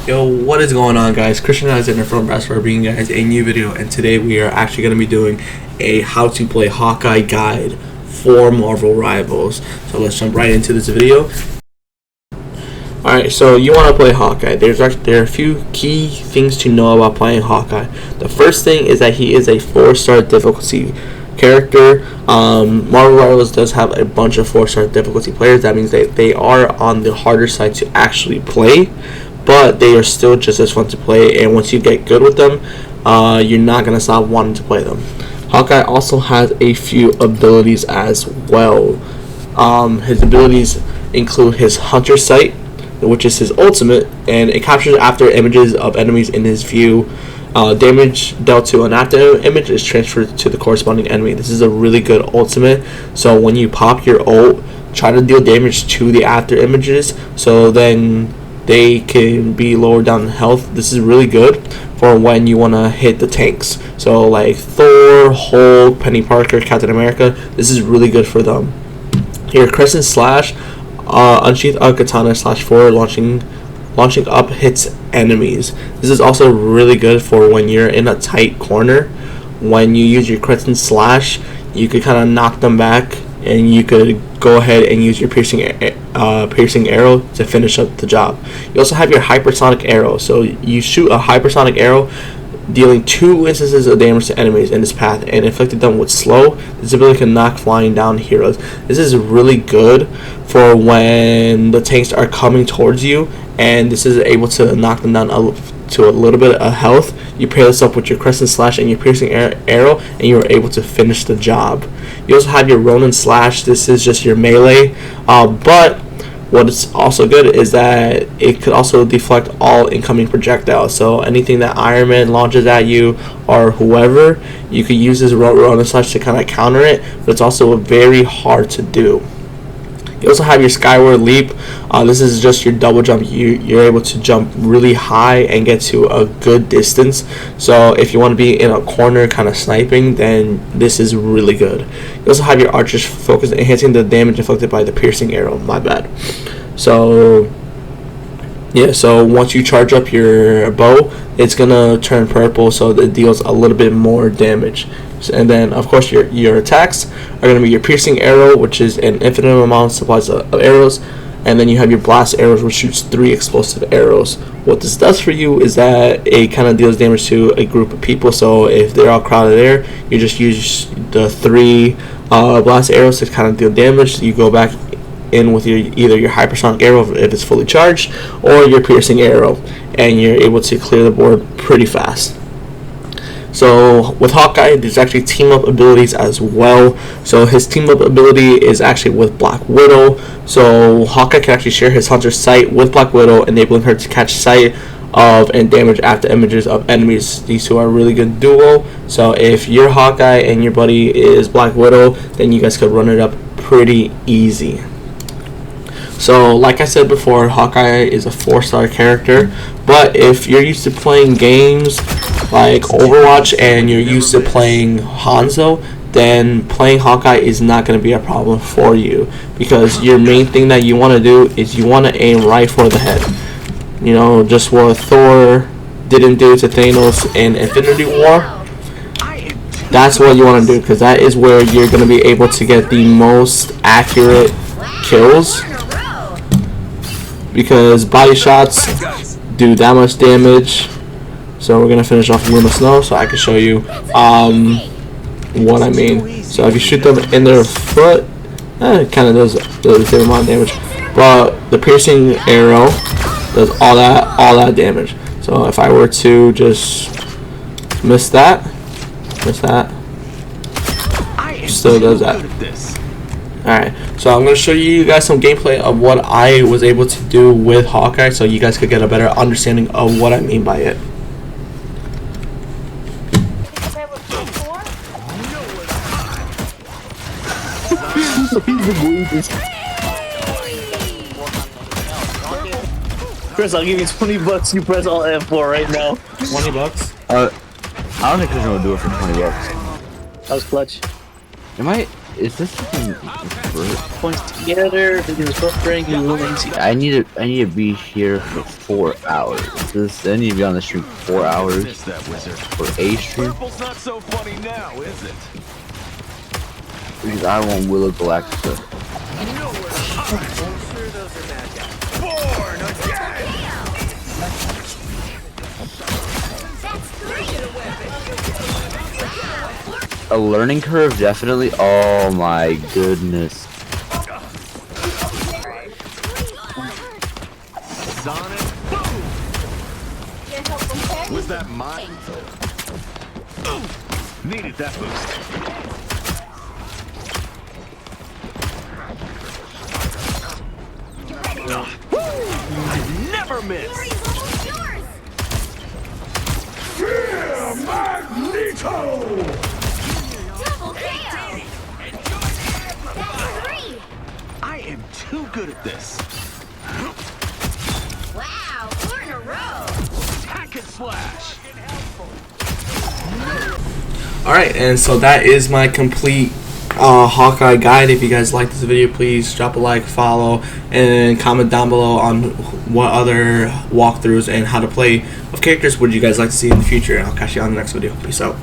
Yo, what is going on, guys? Christian Alexander from Brassfire bringing you guys a new video, and today we are actually going to be doing a how to play Hawkeye guide for Marvel Rivals. So let's jump right into this video. Alright, so you want to play Hawkeye. There are a few key things to know about playing Hawkeye. The first thing is that he is a 4-star difficulty character. Marvel Rivals does have a bunch of 4-star difficulty players. That means that they are on the harder side to actually play, but they are still just as fun to play, and once you get good with them, you're not going to stop wanting to play them. Hawkeye also has a few abilities as well. His abilities include his Hunter Sight, which is his ultimate, and it captures after images of enemies in his view. Damage dealt to an after image is transferred to the corresponding enemy. This is a really good ultimate, so when you pop your ult, try to deal damage to the after images, so then they can be lower down in health. This is really good for when you want to hit the tanks. So like Thor, Hulk, Penny Parker, Captain America, this is really good for them. Here, Crescent Slash, unsheath a katana /4 launching up hits enemies. This is also really good for when you're in a tight corner. When you use your Crescent Slash, you could kind of knock them back, and you could go ahead and use your piercing arrow to finish up the job. You also have your hypersonic arrow. So you shoot a hypersonic arrow, dealing 2 instances of damage to enemies in this path, and inflicted them with slow. This ability can knock flying down heroes. This is really good for when the tanks are coming towards you, and this is able to knock them down to a little bit of health. You pair this up with your Crescent Slash and your piercing arrow, and you are able to finish the job. You also have your Ronin Slash. This is just your melee, but what is also good is that it could also deflect all incoming projectiles. So anything that Iron Man launches at you or whoever, you could use this Ronin Slash to kind of counter it, but it's also very hard to do. You also have your Skyward Leap. This is just your double jump. You're able to jump really high and get to a good distance. So if you want to be in a corner kind of sniping, then this is really good. You also have your Archer's Focus, enhancing the damage inflicted by the piercing arrow. My bad. So yeah, so once you charge up your bow, it's gonna turn purple, so it deals a little bit more damage. And then of course your attacks are going to be your piercing arrow, which is an infinite amount of supplies of arrows, and then you have your blast arrows, which shoots 3 explosive arrows. What this does for you is that it kind of deals damage to a group of people. So if they're all crowded there, you just use the 3 blast arrows to kind of deal damage. So you go back in with either your hypersonic arrow if it's fully charged, or your piercing arrow, and you're able to clear the board pretty fast. So with Hawkeye, there's actually team up abilities as well. So his team up ability is actually with Black Widow. So Hawkeye can actually share his Hunter Sight with Black Widow, enabling her to catch sight of and damage after images of enemies. These two are a really good duo. So if you're Hawkeye and your buddy is Black Widow, then you guys could run it up pretty easy. So like I said before, Hawkeye is a 4-star character, but if you're used to playing games like Overwatch and you're used to playing Hanzo, then playing Hawkeye is not going to be a problem for you, because your main thing that you want to do is you want to aim right for the head. You know, just what Thor didn't do to Thanos in Infinity War. That's what you want to do, because that is where you're going to be able to get the most accurate kills, because body shots do that much damage. So we're gonna finish off Luna Snow so I can show you what I mean. So if you shoot them in their foot, it kind of does the same amount of damage, but the piercing arrow does all that damage. So if I were to just miss that, still does that. Alright, so I'm going to show you guys some gameplay of what I was able to do with Hawkeye, so you guys could get a better understanding of what I mean by it. Chris, I'll give you $20. You press all F4 right now. $20? I don't think Christian will do it for $20. That was clutch. It might. Is this thing Points together, because it's frustrating and lazy. I need to be here for 4 hours. I need to be on the stream for 4 hours for a stream. Purple's not so funny now, is it? Because I want Willow Galactica. Born again! A learning curve, definitely. Oh my goodness. Sonic boom! Was that mine? Needed that boost. I never miss! I am too good at this. Wow, 4 in a row. Hack and slash. Alright, and so that is my complete Hawkeye guide. If you guys like this video, please drop a like, follow, and comment down below on what other walkthroughs and how to play of characters would you guys like to see in the future. I'll catch you on the next video. Peace out.